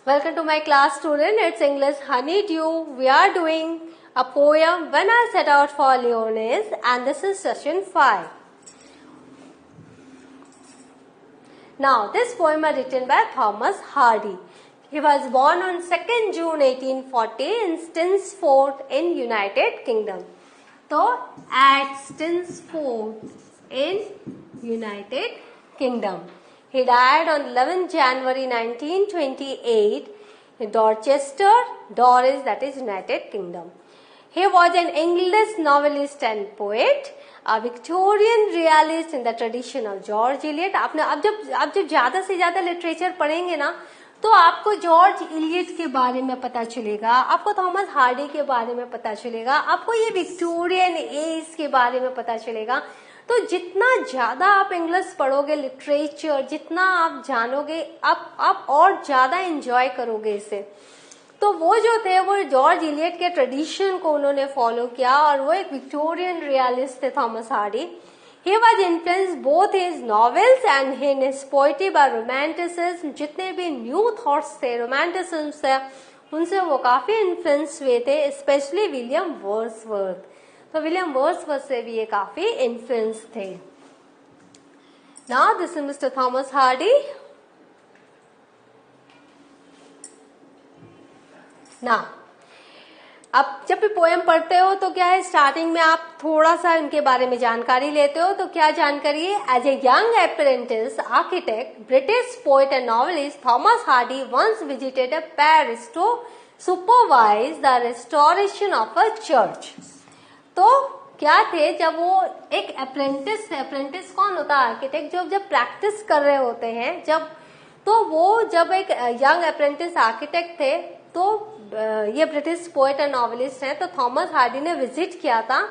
Welcome to my class, student. It's English Honeydew. We are doing a poem When I Set Out for Lyonesse, and this is session 5. Now, this poem is written by Thomas Hardy. He was born on 2nd June 1840 in Stinsford in United Kingdom. So, at Stinsford in United Kingdom. He died on 11 January 1928 in Dorchester, Doris, that is United Kingdom. He was an English novelist and poet, a Victorian realist in the tradition of George Eliot. आपने अब जब ज़्यादा से ज़्यादा literature पढ़ेंगे ना, तो आपको जॉर्ज इलियट के बारे में पता चलेगा, आपको थॉमस हार्डी के बारे में पता चलेगा, आपको ये विक्टोरियन एज के बारे में पता चलेगा. तो जितना ज्यादा आप इंग्लिश पढ़ोगे, लिटरेचर जितना आप जानोगे, आप और ज्यादा एंजॉय करोगे इसे. तो वो जो थे वो जॉर्ज इलियट के ट्रेडिशन को उन्होंने फॉलो किया और वो एक विक्टोरियन रियलिस्ट थे Thomas Hardy. He was influenced both his novels and his poetry by romanticism. जितने भी न्यू थॉट्स थे, रोमांटिसिज्म से, उनसे वो काफी इन्फ्लुएंस हुए थे, स्पेशली विलियम वर्ड्सवर्थ. तो विलियम वर्ड्सवर्थ से भी ये काफी इन्फ्लुएंस थे. Now this is mister Thomas Hardy. ना अब जब भी पोएम पढ़ते हो तो क्या है, स्टार्टिंग में आप थोड़ा सा इनके बारे में जानकारी लेते हो. तो क्या जानकारी है? As a young apprentice architect, British poet and novelist Thomas Hardy once visited Paris to supervise the restoration of a church. तो क्या थे, जब वो एक अप्रेंटिस कौन होता है? आर्किटेक्ट. जब प्रैक्टिस कर रहे होते हैं, जब एक यंग अप्रेंटिस आर्किटेक्ट थे, तो ये ब्रिटिश पोएट और नॉवेलिस्ट हैं. तो थॉमस हार्डी ने विजिट किया था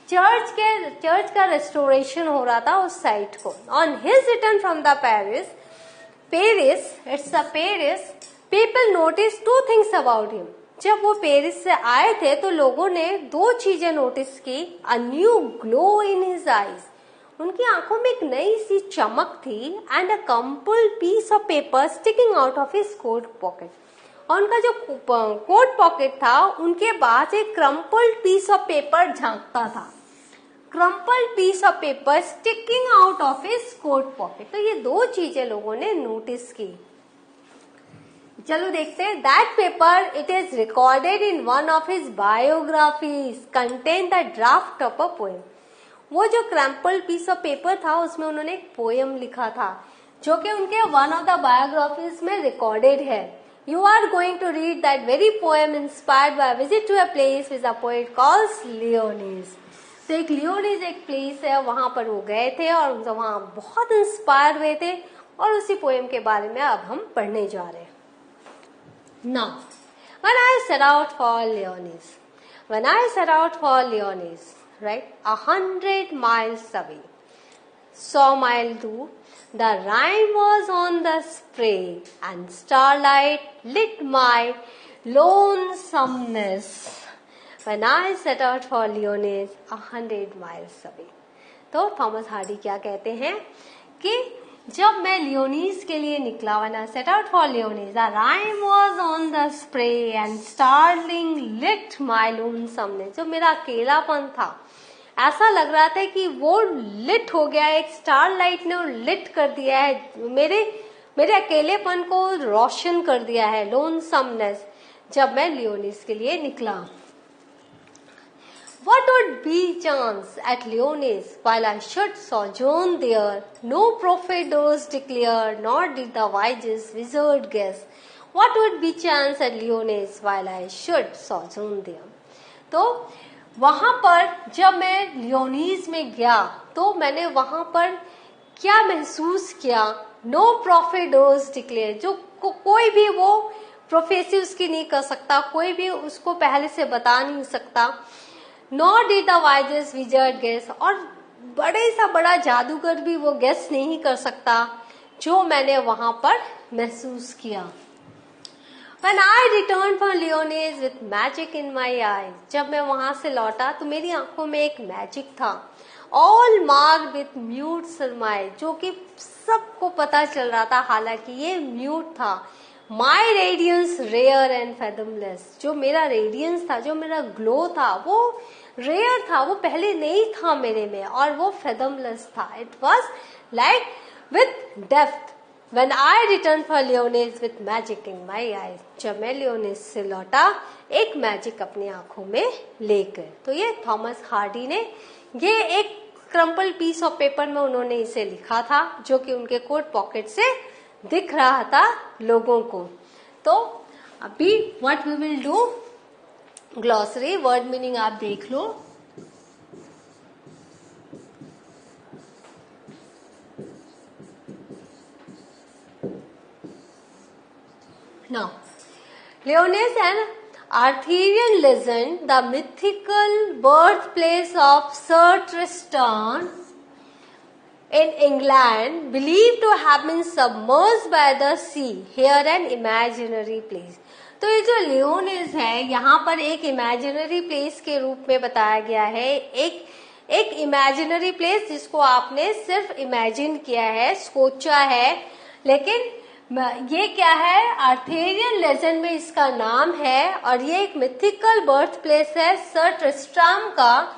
चर्च का रेस्टोरेशन हो रहा था उस साइट को. On his return from the Paris, people notice 2 things about him. जब वो पेरिस से आए थे तो लोगों ने 2 चीजें नोटिस की. A new glow in his eyes, उनकी आंखों में एक नई सी चमक थी. And a crumpled piece of paper sticking out of his coat pocket. और उनका जो कोट पॉकेट था, उनके बाहर से क्रम्पल्ड पीस ऑफ पेपर झांकता था. Crumpled piece of paper sticking out of his coat pocket. तो ये 2 चीजें लोगों ने नोटिस की. चलो देखते हैं. That paper, it is recorded in one of his biographies, contain the draft of a poem. वो जो क्रम्पल्ड पीस ऑफ पेपर था, उसमें उन्होंने एक पोएम लिखा था, जो कि उनके वन ऑफ द बायोग्राफीज में रिकॉर्डेड है. You are going to read that very poem inspired by a visit to a place which a poet calls Lyonesse. तो एक लियोनीज एक प्लेस है, वहां पर वो गए थे और वहां बहुत इंस्पायर हुए थे, और उसी पोएम के बारे में अब हम पढ़ने जा रहे हैं. Now, when I set out for Lyonesse, right, 100 miles away, 100 mile दूर, the Rhine was on the spray and starlight lit my lonesomeness. When I set out for Lyonesse, 100 miles away. तो थॉमस हार्डी क्या कहते हैं कि जब मैं लियोनीस के लिए निकला, when I set out for Lyonesse, the Rhine was on the spray and starlight lit my lonesomeness. जो मेरा अकेलापन था, ऐसा लग रहा था कि वो लिट हो गया है, एक स्टार लाइट ने लिट कर दिया है, मेरे अकेलेपन को रोशन कर दिया है, लोनसमनेस, जब मैं लियोनीस के लिए निकला. What would be chance at Lyonesse while I should sojourn there? No prophet durst declare, nor did the wisest wizard guess. What would be chance at Lyonesse while I should sojourn there? तो वहां पर जब मैं लियोनीस में गया, तो मैंने वहां पर क्या महसूस किया? नो प्रॉफिट डोज डिक्लेयर, जो कोई भी वो प्रोफेसी उसकी नहीं कर सकता, कोई भी उसको पहले से बता नहीं सकता. Not did the wisest wizard guess, और बड़े सा बड़ा जादूगर भी वो गेस नहीं कर सकता जो मैंने वहां पर महसूस किया. When I returned from Lyonesse with magic in my eyes, जब मैं वहां से लौटा तो मेरी आंखों में एक मैजिक था. All marked with mute surmise, जो कि सबको पता चल रहा था, हालांकि ये म्यूट था. माई रेडियंस रेयर एंड फैथमलेस, जो मेरा रेडियंस था, जो मेरा ग्लो था, वो रेयर था, वो पहले नहीं था मेरे में, और वो फैथमलेस था. It was like with depth. When I returned for Lyonesse with magic in my eyes, जब मैं लियोनेस से लौटा एक मैजिक अपनी आंखों में लेकर. तो ये थॉमस हार्डी ने, ये एक क्रम्पल पीस ऑफ पेपर में उन्होंने इसे लिखा था, जो कि उनके कोट पॉकेट से दिख रहा था लोगों को. तो अभी what we will do, glossary word meaning आप देख लो. Now, Lyonesse, an Arthurian legend, the mythical birthplace of Sir Tristram in England, believed to have been submerged by the sea. Here an imaginary place. तो ये जो लियोनेस है, यहाँ पर एक imaginary place के रूप में बताया गया है. एक इमेजिनरी प्लेस जिसको आपने सिर्फ इमेजिन किया है, सोचा है, लेकिन ये क्या है, आर्थेरियन लेजेंड में इसका नाम है, और ये एक मिथिकल बर्थ प्लेस है सर ट्रिस्ट्राम का,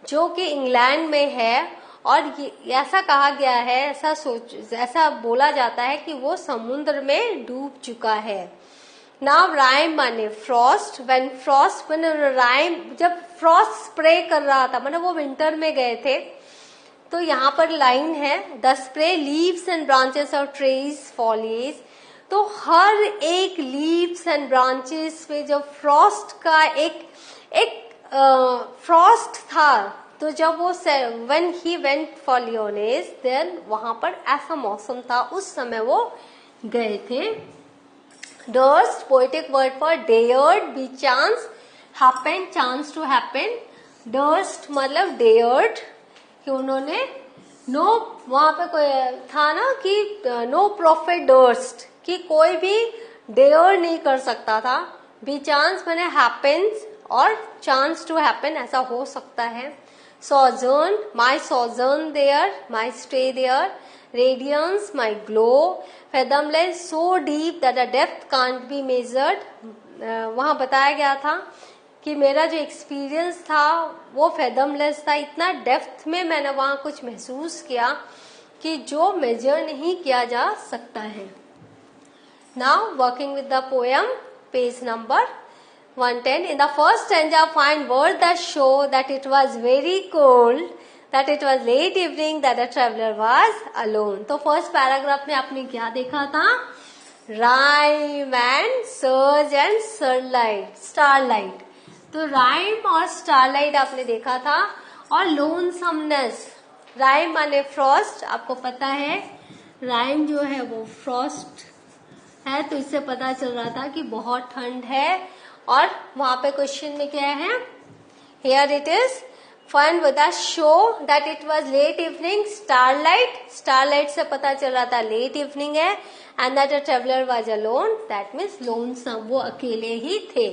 जो कि इंग्लैंड में है. और ये ऐसा कहा गया है, ऐसा बोला जाता है कि वो समुद्र में डूब चुका है. नाउ राइम माने फ्रॉस्ट. व्हेन फ्रॉस्ट माने राइम, जब फ्रॉस्ट स्प्रे कर रहा था, माने वो विंटर में गए थे. तो यहाँ पर लाइन है, the spray leaves and branches of trees follies. तो हर एक लीव्स एंड ब्रांचेस में जब फ्रॉस्ट का एक फ्रॉस्ट था, तो जब वो when he went for Lyonesse, then वहां पर ऐसा मौसम था, उस समय वो गए थे. Durst poetic word for dared, be chance, happen chance to happen. Durst मतलब डेयर्ड, कि उन्होंने नो, वहां पे कोई था ना कि नो प्रॉफिट डर्स्ट, कि कोई भी डेयर नहीं कर सकता था. बी चांस मैंने हैपेंस, और चांस टू हैपन ऐसा हो सकता है. Sojourn, my sojourn there, my stay there. Radiance, my glow. Fathomless, so deep that the depth can't be measured. वहां बताया गया था कि मेरा जो एक्सपीरियंस था वो फैथमलेस था, इतना डेप्थ में मैंने वहां कुछ महसूस किया कि जो मेजर नहीं किया जा सकता है. Now working with the poem, page number 110. In the first stanza, find words that show that it was very cold, that it was late evening, that the traveler was alone. तो first paragraph में आपने क्या देखा था, rhyme and surge and starlight. तो rhyme और starlight आपने देखा था, और लोनसमनेस. राइम माने फ्रॉस्ट, आपको पता है राइम जो है वो फ्रॉस्ट है, तो इससे पता चल रहा था कि बहुत ठंड है. और वहां पे क्वेश्चन में क्या है, here it is, find with the show that it was late evening. Starlight से पता चल रहा था लेट इवनिंग है. And that the traveller was alone, that means lonesome, वो अकेले ही थे.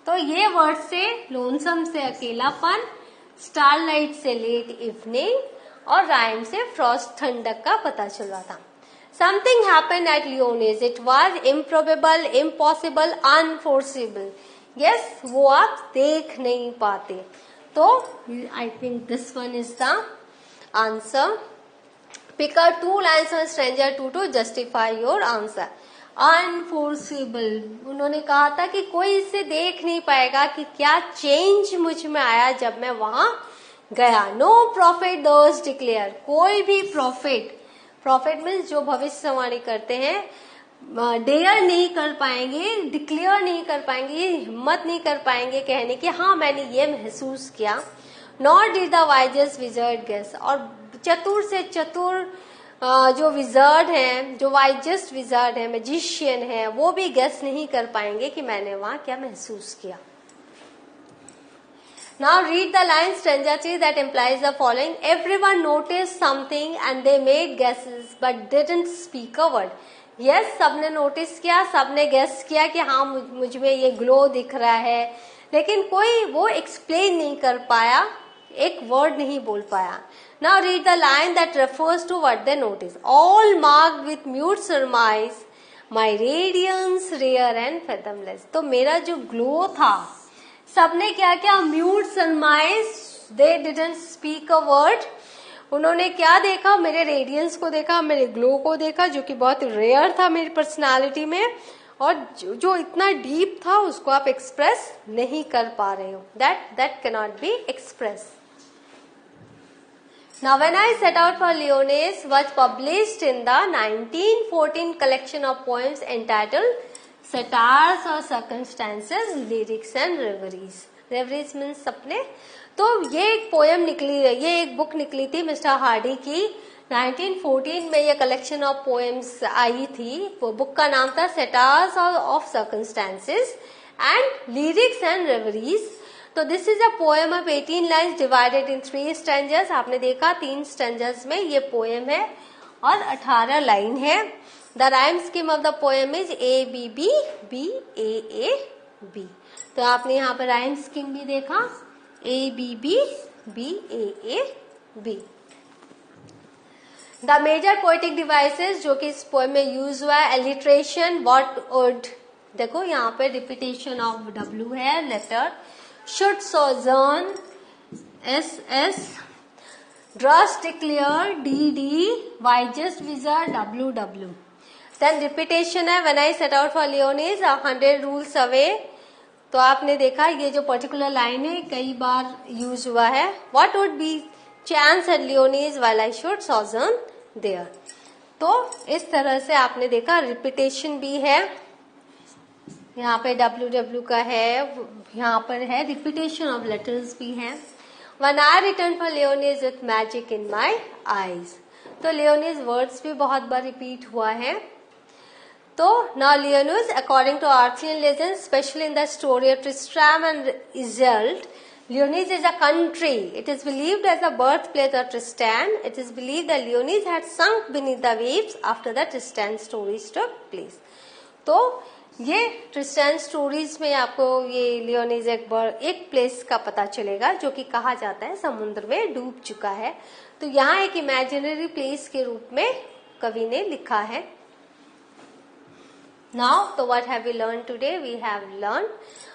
तो ये वर्ड से लोनसम से अकेलापन, स्टारलाइट से लेट इवनिंग, और राइम से फ्रॉस्ट ठंडक का पता चल रहा था. Something happened at Lyonesse. It was improbable, impossible, unforeseeable. Yes, वो आप देख नहीं पाते. तो I think this one is the answer. Pick out 2 lines from Stranger 2 to justify your answer. Unforeseeable, उन्होंने कहा था कि कोई इसे देख नहीं पाएगा कि क्या चेंज मुझ में आया जब मैं वहां गया. नो प्रॉफिट दोस डिक्लेयर, कोई भी प्रॉफिट मीन्स जो भविष्यवाणी करते हैं, डेयर नहीं कर पाएंगे, डिक्लेयर नहीं कर पाएंगे, ये हिम्मत नहीं कर पाएंगे कहने की हाँ मैंने ये महसूस किया. Not did the wisest wizard guess, और चतुर से चतुर जो विजर्ड हैं, जो वाइजेस्ट विजर्ड है, मैजिशियन है, वो भी गेस नहीं कर पाएंगे कि मैंने वहां क्या महसूस किया. Now read the line stranger 3 that implies the following. Everyone noticed something and they made guesses but didn't speak a word. Yes, सबने नोटिस किया, सबने गेस किया कि हाँ मुझ में ये ग्लो दिख रहा है, लेकिन कोई वो एक्सप्लेन नहीं कर पाया, एक वर्ड नहीं बोल पाया. Now read the line that refers to what they noticed. All marked with mute surmise my radiance rare and fathomless. तो मेरा जो ग्लो था, सबने क्या क्या, mute surmise, they didn't speak a word. उन्होंने क्या देखा, मेरे रेडियंस को देखा, मेरे ग्लो को देखा, जो कि बहुत रेयर था मेरी पर्सनालिटी में, और जो इतना डीप था उसको आप एक्सप्रेस नहीं कर पा रहे हो। That can not be express. Now when I set out for Lyonnaise was published in the 1914 collection of poems entitled Satires or Circumstances, Lyrics and Reveries. Reveries means सपने। तो ये एक पोएम निकली है, ये एक बुक निकली थी मिस्टर हार्डी की। 1914 में ये कलेक्शन ऑफ पोएम्स आई थी। वो बुक का नाम था Satires of Circumstances and Lyrics and Reveries. तो this is a poem of 18 lines divided in 3 स्टैंजर्स। आपने देखा 3 स्टैंजर्स में ये पोएम है और 18 लाइन है। The rhyme scheme of the poem is A B B B A A B. तो आपने यहाँ पर राइम स्कीम भी देखा, A B B B A A B. The major poetic devices जो कि इस पोएम में यूज हुआ है, एलिट्रेशन, व्हाट वुड, देखो यहाँ पे रिपीटेशन ऑफ डब्ल्यू है, letter, should sojourn, SS, dress declare, DD, wisest wizard, WW. Then repetition है, when I set out for Lyonnaise, 100 rules away. तो आपने देखा ये जो पर्टिकुलर लाइन है कई बार यूज हुआ है। What would be chance at Lyonnaise while I should sojourn there? तो इस तरह से आपने देखा रिपीटेशन भी है, यहाँ पे WW का है, यहाँ पर है रिपीटेशन ऑफ लेटर्स भी है। When I returned for Lyonnaise with magic in my eyes, तो Lyonnaise वर्ड्स भी बहुत बार रिपीट हुआ है। तो now Lyonnaise, according to Arthurian legends, especially in the story of Tristram and Isolde, Lyonnaise is a country. It is believed as the birthplace of Tristan. It is believed that Lyonnaise had sunk beneath the waves after the Tristan stories took place. तो ये ट्रिस्टैन stories में आपको ये लियोनीज एक place का पता चलेगा जो कि कहा जाता है समुद्र में डूब चुका है। तो यहाँ एक इमेजिनरी प्लेस के रूप में कवि ने लिखा है। नाउ तो what have we learn today? We have learn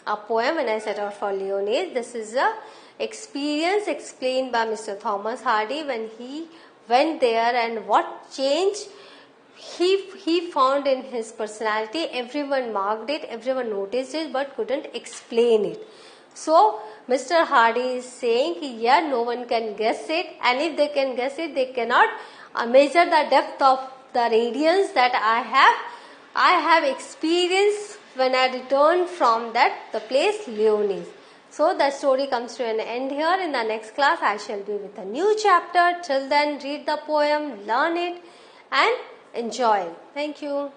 a poem when I set out for Lyonnesse. This is a experience explained by Mister Thomas Hardy when he went there and what change he found in his personality. Everyone marked it, everyone noticed it, but couldn't explain it. So Mr. Hardy is saying, yeah, no one can guess it, and if they can guess it, they cannot measure the depth of the radiance that I have experienced when I returned from the place Lyonnaise. So the story comes to an end here. In the next class, I shall be with a new chapter. Till then, read the poem, learn it, and enjoy. Thank you.